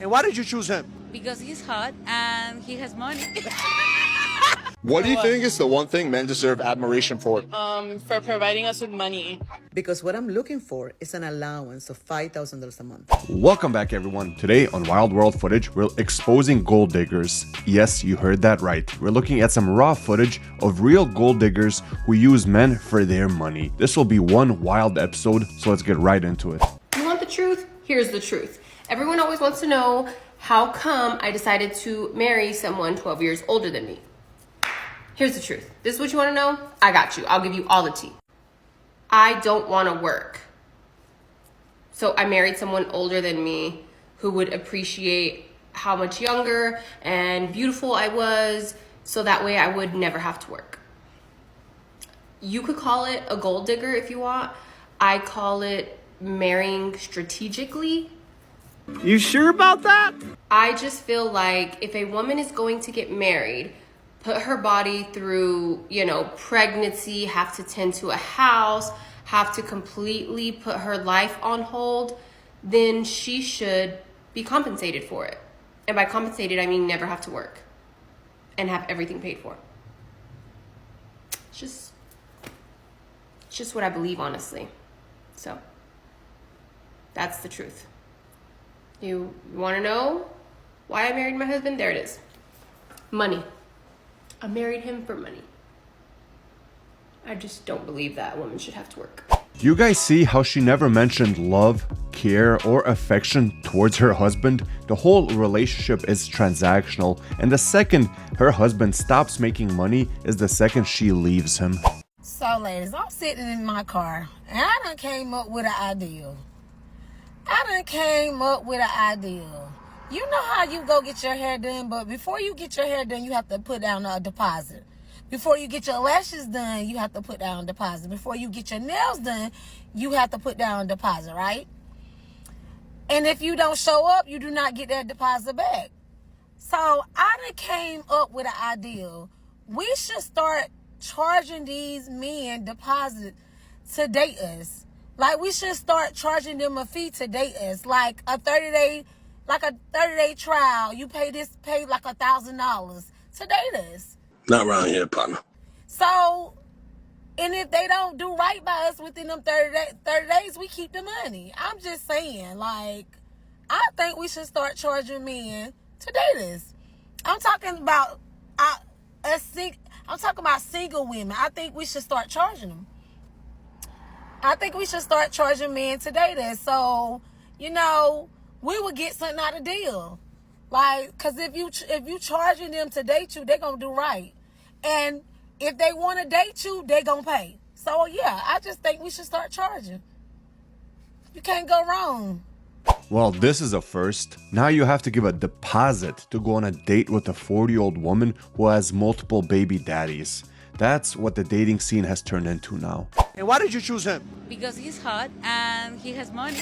And why did you choose him? Because he's hot and he has money. What do you think is the one thing men deserve admiration for? For providing us with money. Because what I'm looking for is an allowance of $5,000 a month. Welcome back, everyone. Today on Wild World Footage, we're exposing gold diggers. Yes, you heard that right. We're looking at some raw footage of real gold diggers who use men for their money. This will be one wild episode, so let's get right into it. You want the truth? Here's the truth. Everyone always wants to know, how come I decided to marry someone 12 years older than me? Here's the truth. This is what you want to know? I got you. I'll give you all the tea. I don't want to work. So I married someone older than me who would appreciate how much younger and beautiful I was, so that way I would never have to work. You could call it a gold digger if you want. I call it marrying strategically. You sure about that? I just feel like if a woman is going to get married, put her body through, pregnancy, have to tend to a house, have to completely put her life on hold, then she should be compensated for it. And by compensated, I mean never have to work and have everything paid for. It's just what I believe, honestly. So that's the truth. You want to know why I married my husband? There it is. Money. I married him for money. I just don't believe that a woman should have to work. You guys see how she never mentioned love, care, or affection towards her husband? The whole relationship is transactional, and the second her husband stops making money is the second she leaves him. So ladies, I'm sitting in my car and I done came up with an idea. You know how you go get your hair done, but before you get your hair done, you have to put down a deposit. Before you get your lashes done, you have to put down a deposit. Before you get your nails done, you have to put down a deposit, right? And if you don't show up, you do not get that deposit back. So I done came up with an idea. We should start charging these men deposit to date us. Like, we should start charging them a fee to date us. Like a 30-day trial. You pay like $1,000 to date us. Not around here, partner. So, and if they don't do right by us within them 30 days, we keep the money. I'm just saying, like, I think we should start charging men to date us. I'm talking about single women. I think we should start charging them. I think we should start charging men to date us. So, we would get something out of the deal. Like, because if you charging them to date you, they're going to do right. And if they want to date you, they're going to pay. So, yeah, I just think we should start charging. You can't go wrong. Well, this is a first. Now you have to give a deposit to go on a date with a 40-year-old woman who has multiple baby daddies. That's what the dating scene has turned into now. And why did you choose him? Because he's hot and he has money.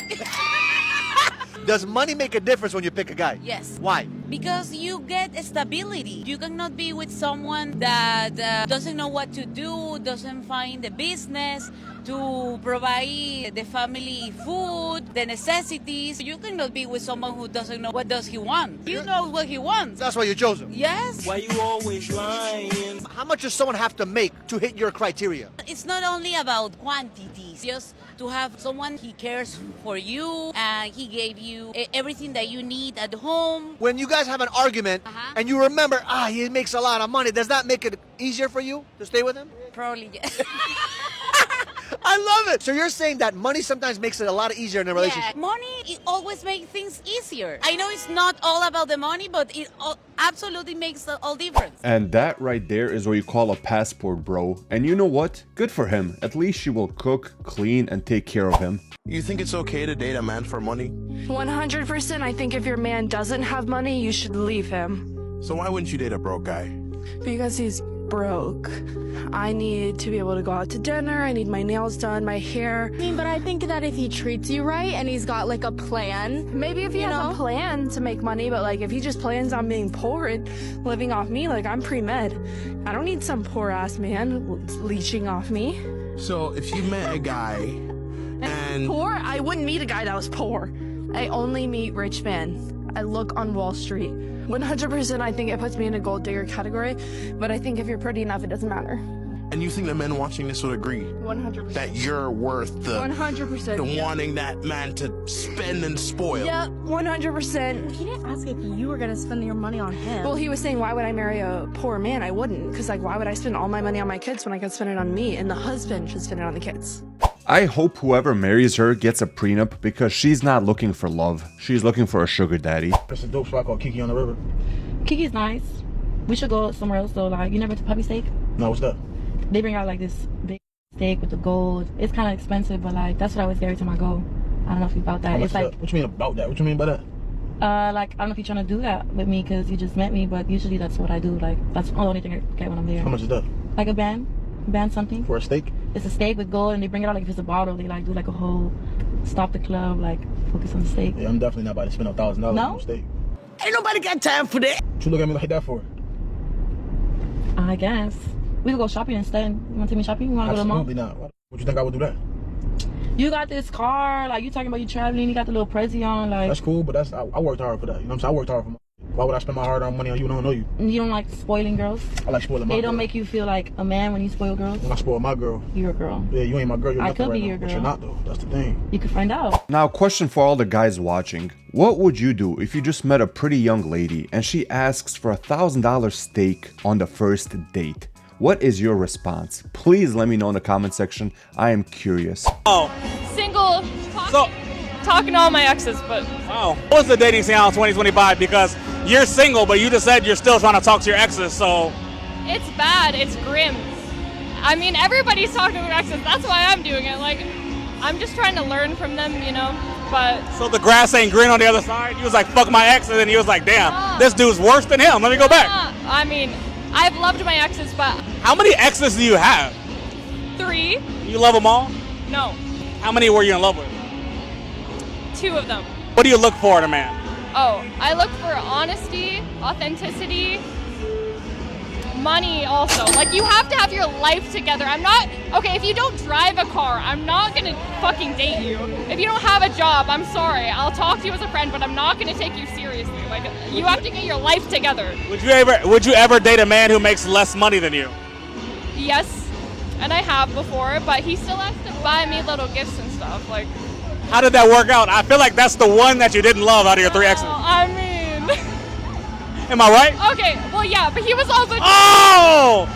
Does money make a difference when you pick a guy? Yes. Why? Because you get stability. You cannot be with someone that doesn't know what to do, doesn't find the business to provide the family food, the necessities. You cannot be with someone who doesn't know what does he want. You know what he wants. That's why you chose him. Yes. Why you always lying? How much does someone have to make to hit your criteria? It's not only about quantities, just to have someone he cares for you and he gave you everything that you need at home. When you guys have an argument and you remember, he makes a lot of money, does that make it easier for you to stay with him? Probably, yes. I love it. So you're saying that money sometimes makes it a lot easier in a relationship? Yeah, money, it always makes things easier. I know it's not all about the money, but it absolutely makes all difference. And that right there is what you call a passport, bro. And you know what? Good for him. At least she will cook, clean, and take care of him. You think it's okay to date a man for money? 100%. I think if your man doesn't have money, you should leave him. So why wouldn't you date a broke guy? Because he's broke. I need to be able to go out to dinner. I need my nails done, my hair. But I think that if he treats you right and he's got like a plan, maybe if he has a plan to make money, but like if he just plans on being poor and living off me, like I'm pre-med. I don't need some poor ass man leeching off me. So if you met a guy and poor, I wouldn't meet a guy that was poor. I only meet rich men. I look on Wall Street. 100% I think it puts me in a gold digger category, but I think if you're pretty enough, it doesn't matter. And you think that men watching this would agree 100%. that you're worth the 100%. the wanting that man to spend and spoil? Yeah, 100%. He didn't ask if you were gonna spend your money on him. Well, he was saying, why would I marry a poor man? I wouldn't, because like, why would I spend all my money on my kids when I could spend it on me? And the husband should spend it on the kids. I hope whoever marries her gets a prenup because she's not looking for love. She's looking for a sugar daddy. There's a dope spot called Kiki on the River. Kiki's nice. We should go somewhere else though. Like, you never to Puppy Steak? No, what's that? They bring out like this big steak with the gold. It's kind of expensive, but like that's what I always get every time I go. I don't know if you about that. It's like, what you mean about that? What you mean by that? Like I don't know if you're trying to do that with me because you just met me, but usually that's what I do. Like that's the only thing I get when I'm there. How much is that? Like a band something. For a steak? It's a steak with gold, and they bring it out like if it's a bottle. They like do like a whole stop the club, like focus on the steak. Yeah, I'm definitely not about to spend $1,000 on a steak. Ain't nobody got time for that. What you look at me like that for? I guess we could go shopping instead. You want to take me shopping? You want to go to the mall? Absolutely not. What you think I would do that? You got this car, like you talking about you traveling. You got the little Prezi on, like. That's cool, but I worked hard for that. You know what I'm saying? I worked hard for. Why would I spend my hard-earned money on you? I don't know you. You don't like spoiling girls? I like spoiling my They girl. don't make you feel like a man when you spoil girls? When I spoil my girl. You're a girl. Yeah, you ain't my girl. You're I nothing could right be now. your girl. But you're not, though. That's the thing. You could find out. Now, question for all the guys watching. What would you do if you just met a pretty young lady and she asks for $1,000 steak on the first date? What is your response? Please let me know in the comment section. I am curious. Oh. Single, talking to all my exes, but... Wow. What's the dating scene on 2025? Because you're single, but you just said you're still trying to talk to your exes, so... It's bad. It's grim. I mean, everybody's talking to their exes. That's why I'm doing it. Like, I'm just trying to learn from them, you know, but... So the grass ain't green on the other side? He was like, fuck my ex, and then he was like, damn, this dude's worse than him. Let me go back. I mean, I've loved my exes, but... How many exes do you have? 3. You love them all? No. How many were you in love with? 2 of them. What do you look for in a man? Oh, I look for honesty, authenticity, money also. Like, you have to have your life together. I'm not, okay, if you don't drive a car, I'm not gonna fucking date you. If you don't have a job, I'm sorry. I'll talk to you as a friend, but I'm not gonna take you seriously. Like, you have to get your life together. Would you ever date a man who makes less money than you? Yes, and I have before, but he still has to buy me little gifts and stuff. Like, how did that work out? I feel like that's the one that you didn't love out of your 3 exes. I mean... Am I right? Okay, well, yeah, but he was also... Oh!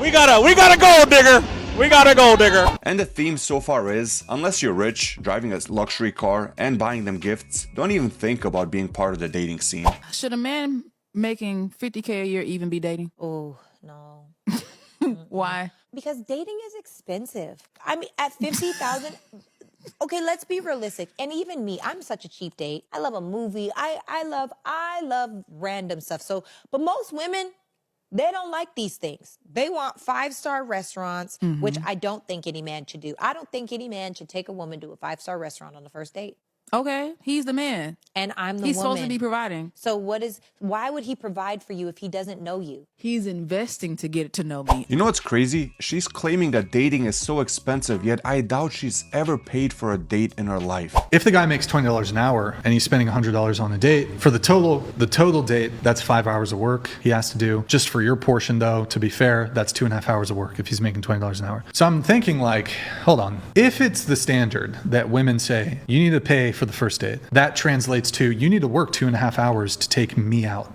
We got a gold digger. We got a gold digger. And the theme so far is, unless you're rich, driving a luxury car, and buying them gifts, don't even think about being part of the dating scene. Should a man making $50K a year even be dating? Oh, no. Why? Because dating is expensive. I mean, at 50,000... Okay, let's be realistic. And even me, I'm such a cheap date. I love a movie. I love random stuff. So, but most women, they don't like these things. They want 5-star restaurants, which I don't think any man should do. I don't think any man should take a woman to a 5-star restaurant on the first date. Okay, he's the man. And I'm the woman. He's supposed to be providing. So why would he provide for you if he doesn't know you? He's investing to get to know me. You know what's crazy? She's claiming that dating is so expensive, yet I doubt she's ever paid for a date in her life. If the guy makes $20 an hour and he's spending $100 on a date, for the total date, that's 5 hours of work he has to do. Just for your portion though, to be fair, that's 2.5 hours of work if he's making $20 an hour. So I'm thinking like, hold on. If it's the standard that women say, you need to pay for the first date, that translates to you need to work 2.5 hours to take me out.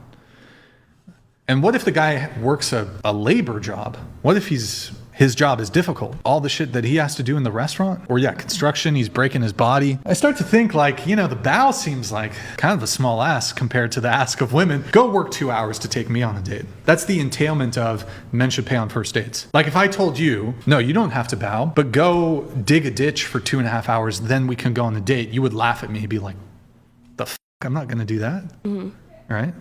And what if the guy works a labor job? What if his job is difficult? All the shit that he has to do in the restaurant? Or yeah, construction, he's breaking his body. I start to think like, you know, the bow seems like kind of a small ask compared to the ask of women. Go work 2 hours to take me on a date. That's the entailment of men should pay on first dates. Like if I told you, no, you don't have to bow, but go dig a ditch for 2.5 hours, then we can go on a date. You would laugh at me, be like, the fuck, I'm not gonna do that. Right?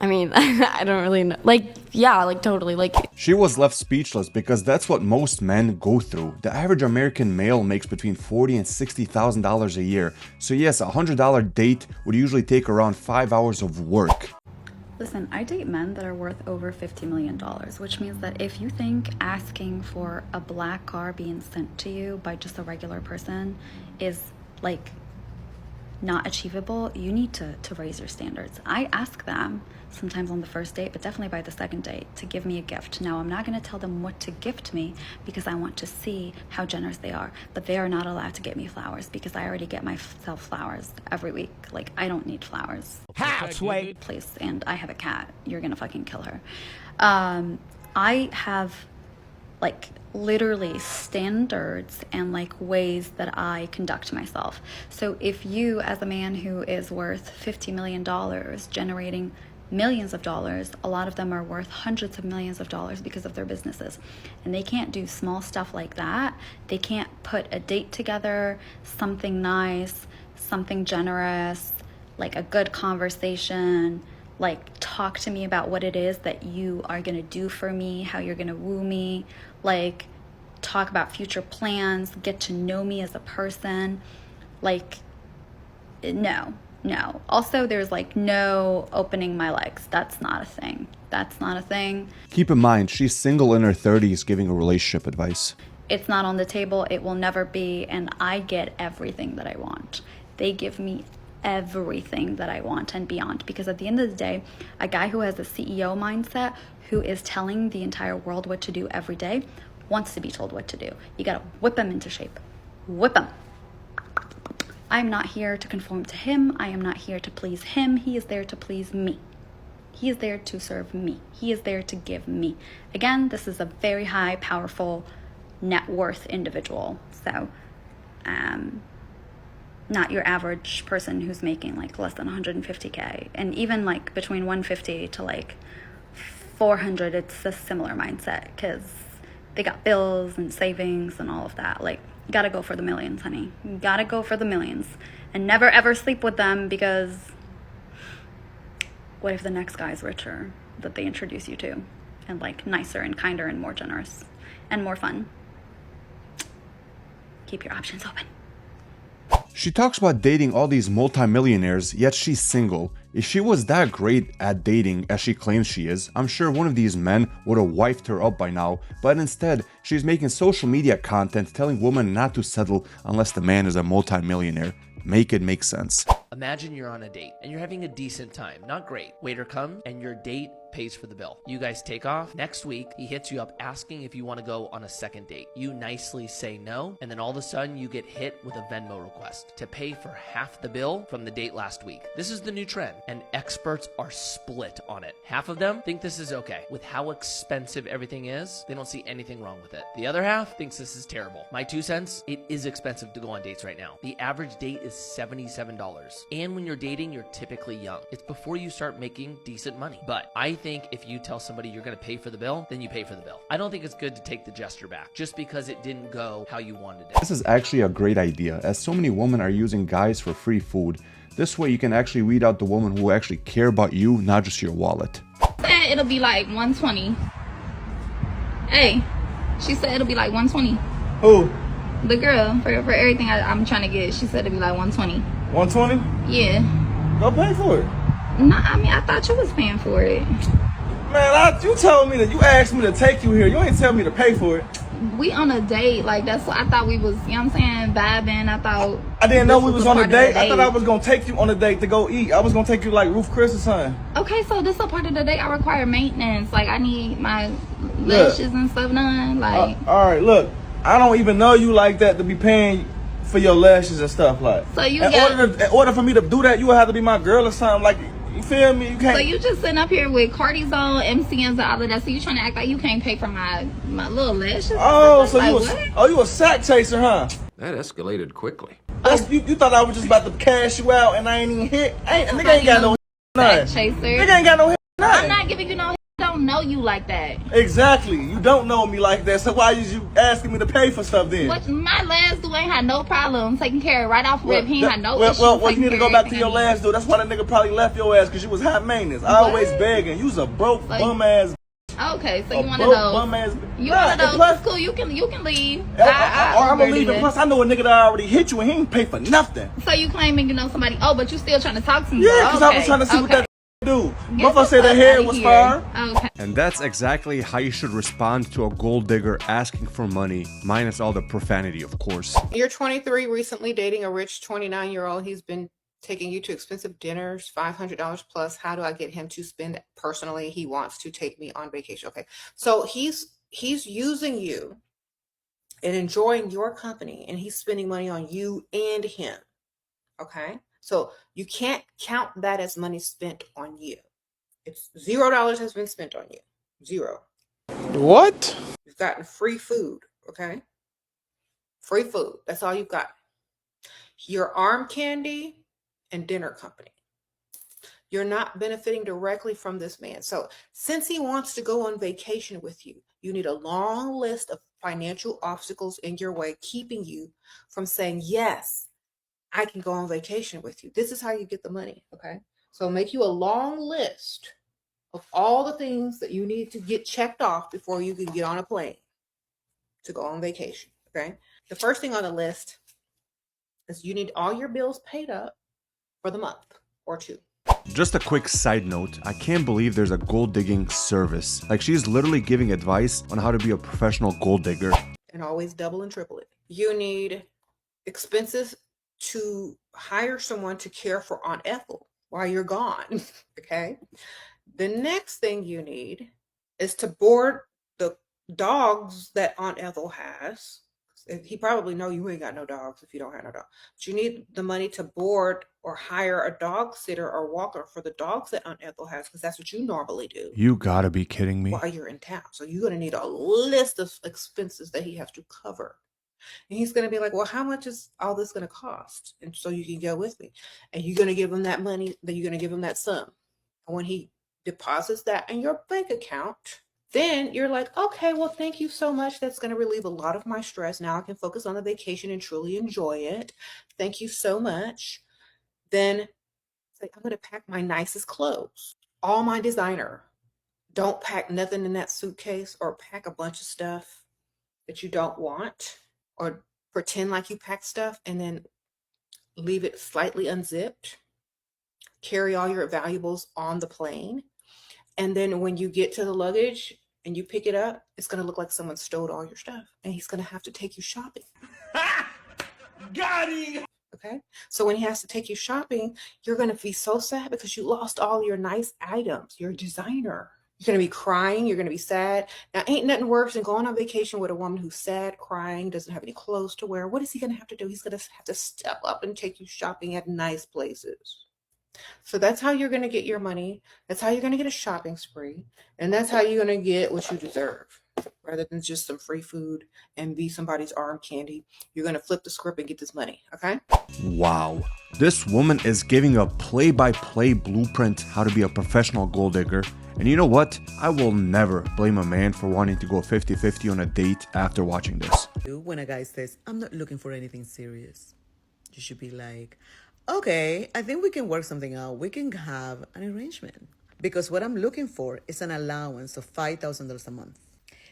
I mean, I don't really know. Like, yeah, like totally. Like, she was left speechless because that's what most men go through. The average American male makes between $40,000 and $60,000 a year. So yes, a $100 date would usually take around 5 hours of work. Listen, I date men that are worth over $50 million, which means that if you think asking for a black car being sent to you by just a regular person is like not achievable, you need to raise your standards. I ask them sometimes on the first date, but definitely by the second date, to give me a gift. Now, I'm not going to tell them what to gift me because I want to see how generous they are, but they are not allowed to get me flowers because I already get myself flowers every week. Like, I don't need flowers. Halfway. Please, and I have a cat. You're going to fucking kill her. I have, like, literally standards and like ways that I conduct myself. So if you, as a man who is worth $50 million, generating millions of dollars, a lot of them are worth hundreds of millions of dollars because of their businesses, and they can't do small stuff like that. They can't put a date together, something nice, something generous, like a good conversation, like talk to me about what it is that you are gonna do for me, how you're gonna woo me, like talk about future plans, get to know me as a person. Like, no. Also, there's like no opening my legs. That's not a thing. That's not a thing. Keep in mind, she's single in her 30s giving a relationship advice. It's not on the table. It will never be. And I get everything that I want. They give me everything that I want and beyond, because at the end of the day, a guy who has a CEO mindset, who is telling the entire world what to do every day, wants to be told what to do. You gotta whip him into shape. Whip him. I'm not here to conform to him. I am not here to please him. He is there to please me. He is there to serve me. He is there to give me. Again, this is a very high, powerful, net worth individual. So, not your average person who's making like less than 150K. And even like between 150 to like 400, it's a similar mindset because they got bills and savings and all of that. Like, you gotta go for the millions, honey. You gotta go for the millions. And never ever sleep with them, because what if the next guy's richer that they introduce you to? And like nicer and kinder and more generous and more fun. Keep your options open. She talks about dating all these multimillionaires, yet she's single. If she was that great at dating as she claims she is, I'm sure one of these men would have wifed her up by now, but instead, she's making social media content telling women not to settle unless the man is a multimillionaire. Make it make sense. Imagine you're on a date and you're having a decent time. Not great. Waiter comes and your date pays for the bill. You guys take off. Next week, he hits you up asking if you want to go on a second date. You nicely say no, and then all of a sudden you get hit with a Venmo request to pay for half the bill from the date last week. This is the new trend, and experts are split on it. Half of them think this is okay. With how expensive everything is, they don't see anything wrong with it. The other half thinks this is terrible. My 2 cents, it is expensive to go on dates right now. The average date is $77. And when you're dating, you're typically young. It's before you start making decent money. But I think if you tell somebody you're going to pay for the bill, then you pay for the bill. I don't think it's good to take the gesture back just because it didn't go how you wanted it. This is actually a great idea, as so many women are using guys for free food. This way you can actually weed out the women who actually care about you, not just your wallet. It'll be like 120. Hey, she said it'll be like 120. Who? The girl, for everything I'm trying to get, she said it'll be like 120. 120? Yeah. Go pay for it. Nah, I mean, I thought you was paying for it. Man, you told me that you asked me to take you here. You ain't tell me to pay for it. We on a date, like that's what I thought we was, you know what I'm saying, vibing. I didn't know we was on a date. I thought I was gonna take you on a date to go eat. I was gonna take you like Ruth Chris or something. Okay, so this is a part of the date. I require maintenance. Like I need my lashes and stuff done. Like all right, look, I don't even know you like that to be paying for your lashes and stuff like. So you in order for me to do that, you would have to be my girl or something. Like, you feel me? You can't. So you just sitting up here with cortisone, MCMs, and all of that. So you trying to act like you can't pay for my little lashes? Oh, so like, you a sack chaser, huh? That escalated quickly. You thought I was just about to cash you out and I ain't even hit. Nigga ain't got no sack chaser. Nigga ain't got no hit. I'm not giving you no hit. I don't know you like that. Exactly. You don't know me like that. So why is you asking me to pay for stuff then? What, my last dude ain't had no problem taking care of right off rip. He ain't had no issues. Well, you need to go back to your last dude. That's why that nigga probably left your ass, because you was high maintenance. I always begging. You was a broke bum ass. Okay, so you want to know? You want to know? It's cool. You can leave. I'm gonna leave. Plus, I know a nigga that already hit you and he ain't pay for nothing. So you claiming somebody? Oh, but you still trying to talk to me? Yeah, because I was trying to see what that do. Motherfucker said the hair was fire. Okay. And that's exactly how you should respond to a gold digger asking for money, minus all the profanity, of course. You're 23, recently dating a rich 29-year-old. He's been taking you to expensive dinners, $500 plus. How do I get him to spend personally? He wants to take me on vacation. Okay. So he's using you and enjoying your company, and he's spending money on you and him. Okay. So you can't count that as money spent on you. It's $0 has been spent on you. Zero. What? You've gotten free food. Okay. Free food. That's all you've got. Your arm candy and dinner company. You're not benefiting directly from this man. So since he wants to go on vacation with you, you need a long list of financial obstacles in your way, keeping you from saying, yes, I can go on vacation with you. This is how you get the money. Okay. So make you a long list of all the things that you need to get checked off before you can get on a plane to go on vacation. Okay. The first thing on the list is you need all your bills paid up for the month or two. Just a quick side note, I can't believe there's a gold digging service. Like, she's literally giving advice on how to be a professional gold digger. And always double and triple it. You need expenses to hire someone to care for Aunt Ethel while you're gone. Okay. The next thing you need is to board the dogs that Aunt Ethel has. He probably know you ain't got no dogs if you don't have no dog. But you need the money to board or hire a dog sitter or walker for the dogs that Aunt Ethel has, because that's what you normally do You gotta be kidding me. while you're in town. So you're going to need a list of expenses that he has to cover. And he's going to be like, well, how much is all this going to cost? And so you can go with me. And you're going to give him that money, then you're going to give him that sum. And when he deposits that in your bank account, then you're like, okay, well, thank you so much. That's going to relieve a lot of my stress. Now I can focus on the vacation and truly enjoy it. Thank you so much. Then say, I'm going to pack my nicest clothes, all my designer. Don't pack nothing in that suitcase or pack a bunch of stuff that you don't want, or pretend like you pack stuff and then leave it slightly unzipped. Carry all your valuables on the plane. And then when you get to the luggage and you pick it up, it's going to look like someone stole all your stuff. And he's going to have to take you shopping. Got him! Okay? So when he has to take you shopping, you're going to be so sad because you lost all your nice items, your designer. You're going to be crying. You're going to be sad. Now, ain't nothing worse than going on vacation with a woman who's sad, crying, doesn't have any clothes to wear. What is he going to have to do? He's going to have to step up and take you shopping at nice places. So that's how you're going to get your money. That's how you're going to get a shopping spree. And that's how you're going to get what you deserve. Rather than just some free food and be somebody's arm candy, you're going to flip the script and get this money. Okay? Wow. This woman is giving a play-by-play blueprint how to be a professional gold digger. And you know what? I will never blame a man for wanting to go 50-50 on a date after watching this. When a guy says, I'm not looking for anything serious, you should be like, okay, I think we can work something out. We can have an arrangement. Because what I'm looking for is an allowance of $5,000 a month.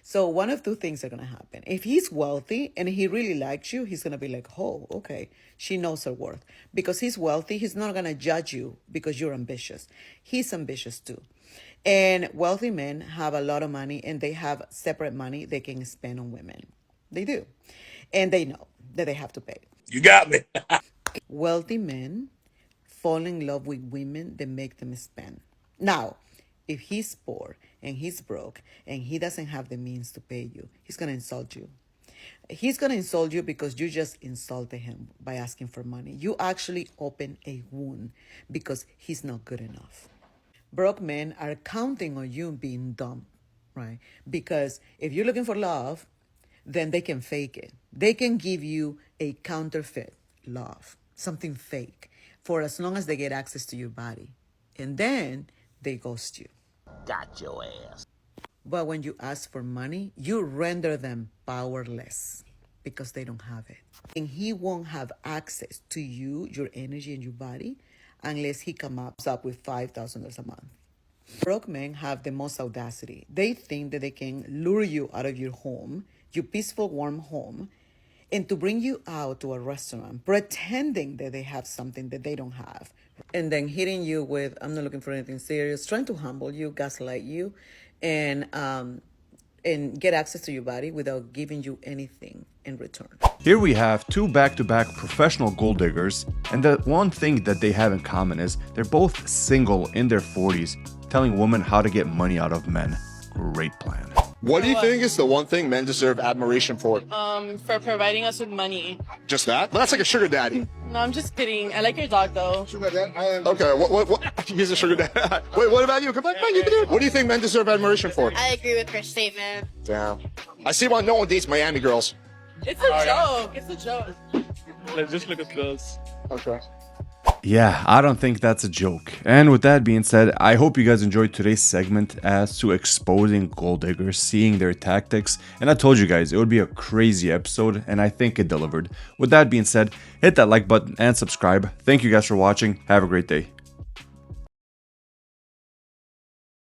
So one of two things are going to happen. If he's wealthy and he really likes you, he's going to be like, oh, okay, she knows her worth. Because he's wealthy, he's not going to judge you because you're ambitious. He's ambitious too. And wealthy men have a lot of money and they have separate money they can spend on women. They do. And they know that they have to pay. You got me. Wealthy men fall in love with women that make them spend. Now, if he's poor and he's broke and he doesn't have the means to pay you, he's going to insult you. He's going to insult you because you just insulted him by asking for money. You actually open a wound because he's not good enough. Broke men are counting on you being dumb, right? Because if you're looking for love, then they can fake it. They can give you a counterfeit love, something fake, for as long as they get access to your body. And then they ghost you. Got your ass. But when you ask for money, you render them powerless because they don't have it. And he won't have access to you, your energy, and your body unless he comes up with $5,000 a month. Broke men have the most audacity. They think that they can lure you out of your home, your peaceful, warm home, and to bring you out to a restaurant, pretending that they have something that they don't have. And then hitting you with, I'm not looking for anything serious, trying to humble you, gaslight you, and and get access to your body without giving you anything in return. Here we have two back-to-back professional gold diggers, and the one thing that they have in common is they're both single in their 40s, telling women how to get money out of men. Great plan. What do you think is the one thing men deserve admiration for? For providing us with money. Just that? But that's like a sugar daddy. No, I'm just kidding. I like your dog though. Okay, what? He's a sugar daddy. Wait, what about you? Come back, What do you think men deserve admiration for? I agree with her statement. Damn. I see why no one dates Miami girls. It's a joke. It's a joke. Let's just look at those. Okay. Yeah, I don't think that's a joke. And with that being said, I hope you guys enjoyed today's segment as to exposing gold diggers, seeing their tactics. And I told you guys it would be a crazy episode, and I think it delivered. With that being said, hit that like button and subscribe. Thank you guys for watching. Have a great day.